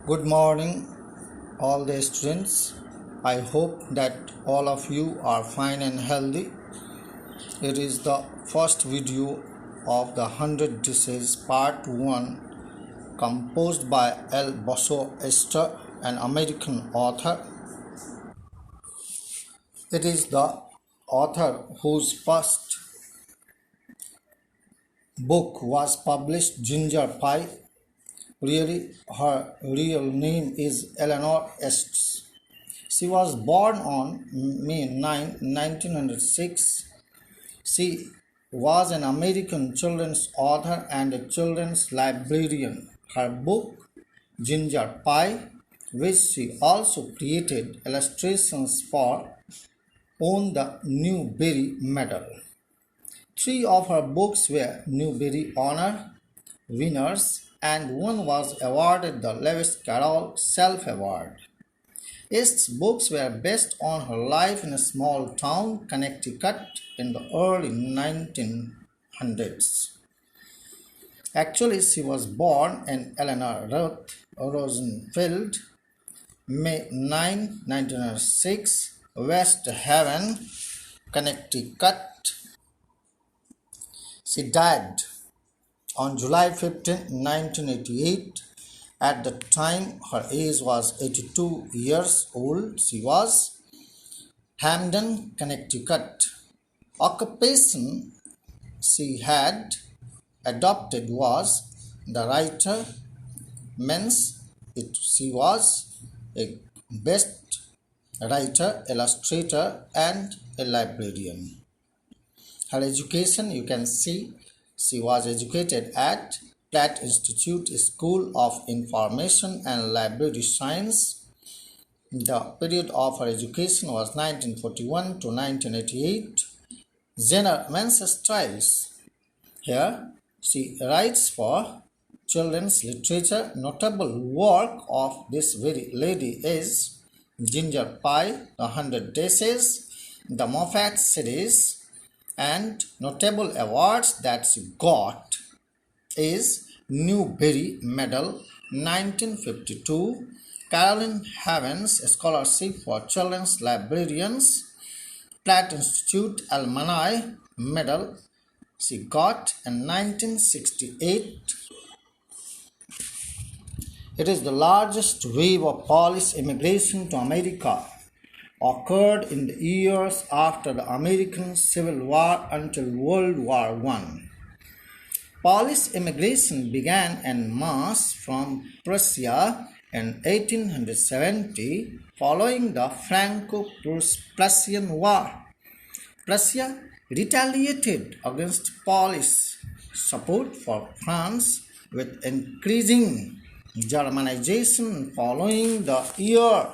Good morning, all the students. I hope that all of you are fine and healthy. It is the first video of the 100 Diseases Part 1 composed by L. Bosso Esther, an American author. It is the author whose first book was published, Ginger Pie. Really, her real name is Eleanor Estes. She was born on May 9, 1906. She was an American children's author and a children's librarian. Her book, Ginger Pie, which she also created illustrations for, won the Newbery Medal. Three of her books were Newbery Honor winners, and one was awarded the Lewis Carroll Self Award. Est's books were based on her life in a small town, Connecticut, in the early 1900s. Actually, she was born in Eleanor Ruth Rosenfeld, May 9, 1906, West Haven, Connecticut. She died on July 15, 1988. At the time, her age was 82 years old. She was Hamden, Connecticut. Occupation she had adopted was the writer, means she was a best writer, illustrator, and a librarian. Her education, you can see, she was educated at Pratt Institute School of Information and Library Science. The period of her education was 1941 to 1988. Genre, men's styles. Here, she writes for children's literature. Notable work of this very lady is Ginger Pie, The 100 Days, the Moffat series, and notable awards that she got is Newbery Medal 1952, Carolyn Havens Scholarship for Children's Librarians, Pratt Institute Alumni Medal she got in 1968. It is the largest wave of Polish immigration to America occurred in the years after the American Civil War until World War I. Polish immigration began en masse from Prussia in 1870 following the Franco-Prussian War. Prussia retaliated against Polish support for France with increasing Germanization following the year.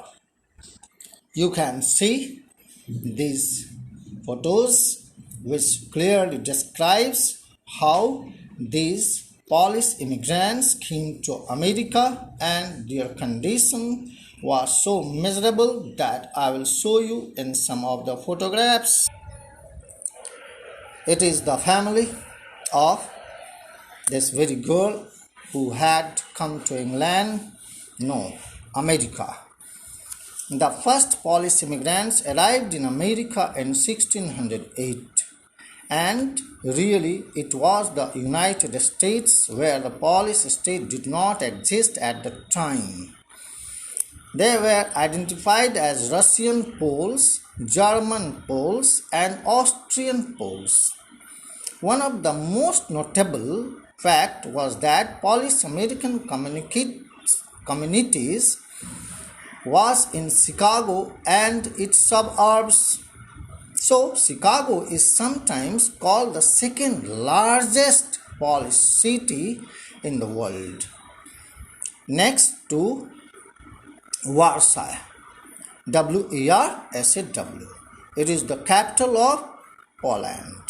You can see these photos which clearly describes how these Polish immigrants came to America and their condition was so miserable that I will show you in some of the photographs. It is the family of this very girl who had come to America. The first Polish immigrants arrived in America in 1608, and really it was the United States where the Polish state did not exist at the time. They were identified as Russian Poles, German Poles, and Austrian Poles. One of the most notable fact was that Polish American communities was in Chicago and its suburbs. So Chicago is sometimes called the second largest Polish city in the world, next to Warsaw, W-A-R-S-A-W. It is the capital of Poland.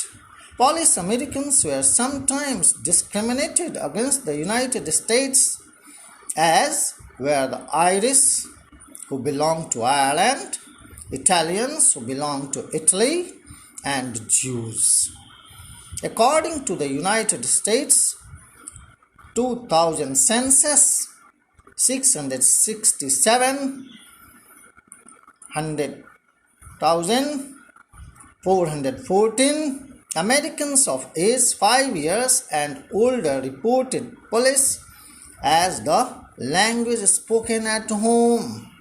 Polish Americans were sometimes discriminated against the United States, as were the Irish, who belonged to Ireland, Italians who belonged to Italy, and Jews. According to the United States 2000 census, 667, 100,000, 414. Americans of age 5 years and older reported Polish as the language spoken at home.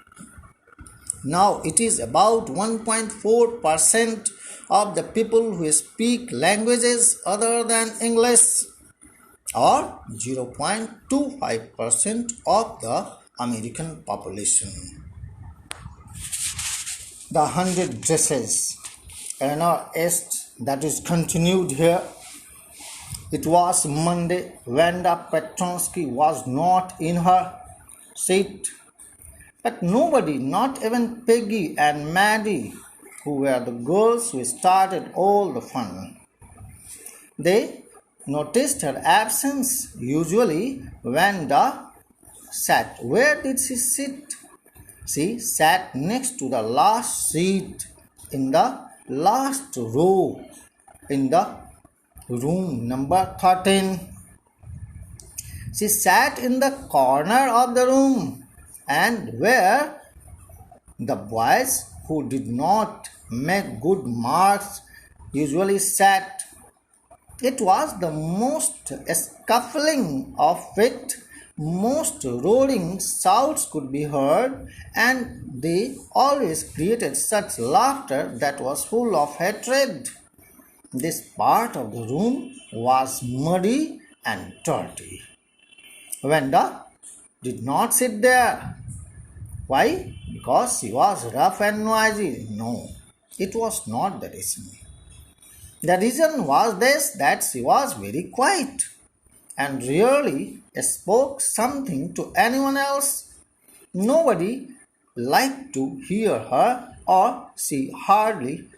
Now it is about 1.4% of the people who speak languages other than English, or 0.25% of the American population. The 100 dresses that is continued here. It was Monday. Wanda Petronsky was not in her seat. But nobody, not even Peggy and Maddie, who were the girls who started all the fun, they noticed her absence. Usually, Wanda sat. Where did she sit? She sat next to the last seat in the last row in the room number 13. She sat in the corner of the room and where the boys who did not make good marks usually sat. It was the most scuffling of it, most roaring shouts could be heard, and they always created such laughter that was full of hatred. This part of the room was muddy and dirty. Wanda did not sit there. Why? Because she was rough and noisy. No, it was not the reason. The reason was this, that she was very quiet and rarely spoke something to anyone else. Nobody liked to hear her, or she hardly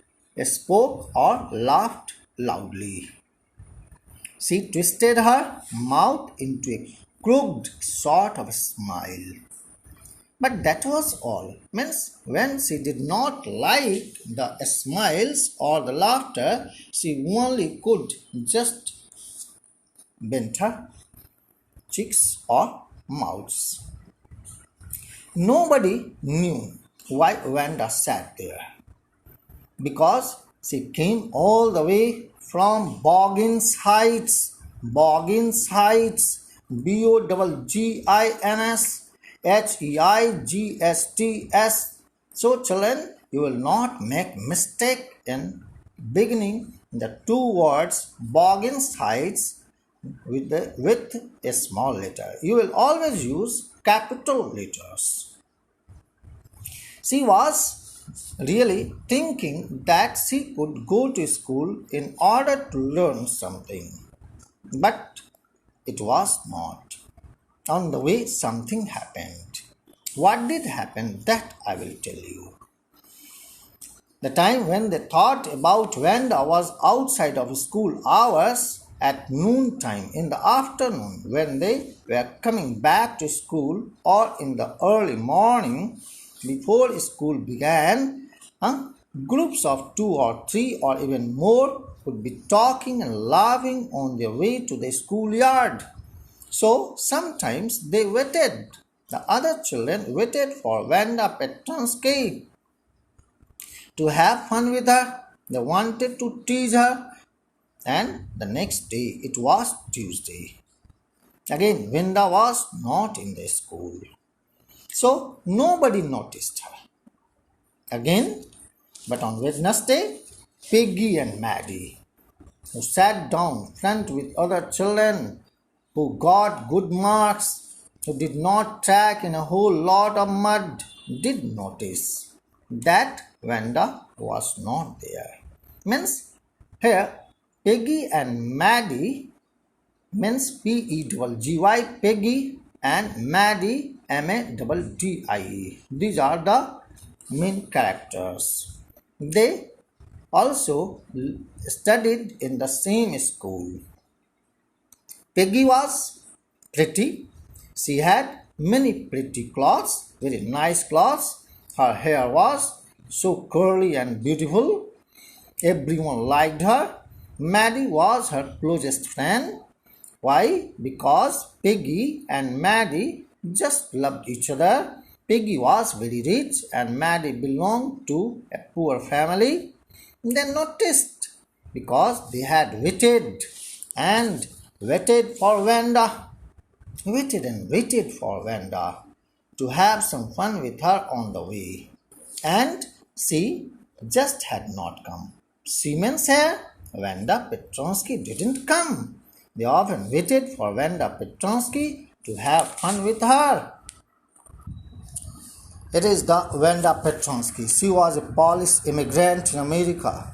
spoke or laughed loudly. She twisted her mouth into a crooked sort of smile. But that was all. Means when she did not like the smiles or the laughter, she only could just bend her cheeks or mouths. Nobody knew why Wanda sat there, because she came all the way from Boggins Heights, Boggins So children, you will not make mistake in beginning the two words Boggins Heights with a small letter. You will always use capital letters. She was really thinking that she could go to school in order to learn something. But it was not. On the way, something happened. What did happen? That I will tell you. The time when they thought about Wanda was outside of school hours at noon time in the afternoon when they were coming back to school, or in the early morning before school began. Groups of 2 or 3 or even more would be talking and laughing on their way to the schoolyard. So sometimes they waited. The other children waited for Wanda Petronsky to have fun with her. They wanted to tease her. And the next day, it was Tuesday. Again, Wanda was not in the school. So nobody noticed her. Again, but on Wednesday, Peggy and Maddie, who sat down front with other children, who got good marks, who did not track in a whole lot of mud, did notice that Wanda was not there. Means here, Peggy and Maddie means P-E-G-G-Y, Peggy, and Maddie, M-A-D-D-I-E. These are the main characters. They also studied in the same school. Peggy was pretty. She had many pretty clothes, very nice clothes. Her hair was so curly and beautiful. Everyone liked her. Maddie was her closest friend. Why? Because Peggy and Maddie just loved each other. Piggy was very rich and Maddie belonged to a poor family. They noticed because they had and waited for waited for Vanda to have some fun with her on the way. And she just had not come. Siemens here, Vanda Petronsky didn't come. They often waited for Vanda Petronsky to have fun with her. It is the Vanda Petronsky. She was a Polish immigrant in America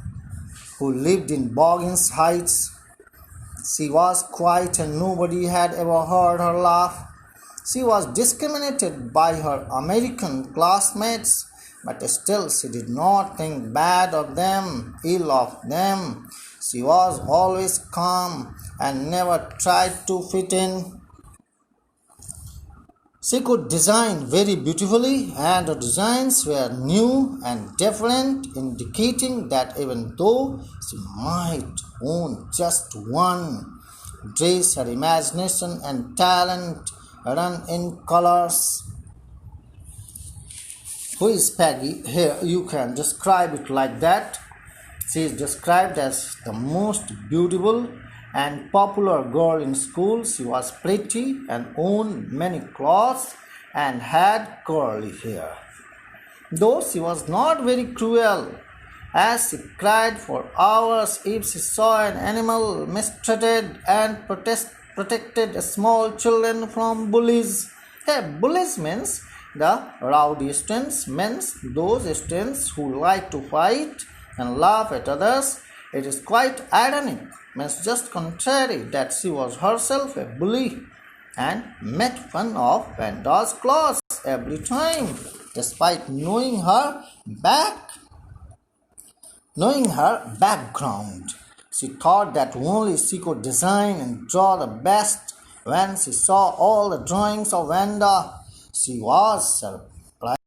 who lived in Boggins Heights. She was quiet and nobody had ever heard her laugh. She was discriminated by her American classmates, but still she did not think bad of them, ill of them. She was always calm and never tried to fit in. She could design very beautifully, and her designs were new and different, indicating that even though she might own just one dress, her imagination and talent run in colors. Who is Peggy? Here you can describe it like that. She is described as the most beautiful and popular girl in school. She was pretty and owned many clothes and had curly hair. Though she was not very cruel, as she cried for hours if she saw an animal mistreated and protected small children from bullies. Bullies means the rowdy students, means those students who like to fight and laugh at others. It is quite ironic, means just contrary, that she was herself a bully and made fun of Vanda's claws every time, despite knowing her background. She thought that only she could design and draw the best. When she saw all the drawings of Vanda, she was surprised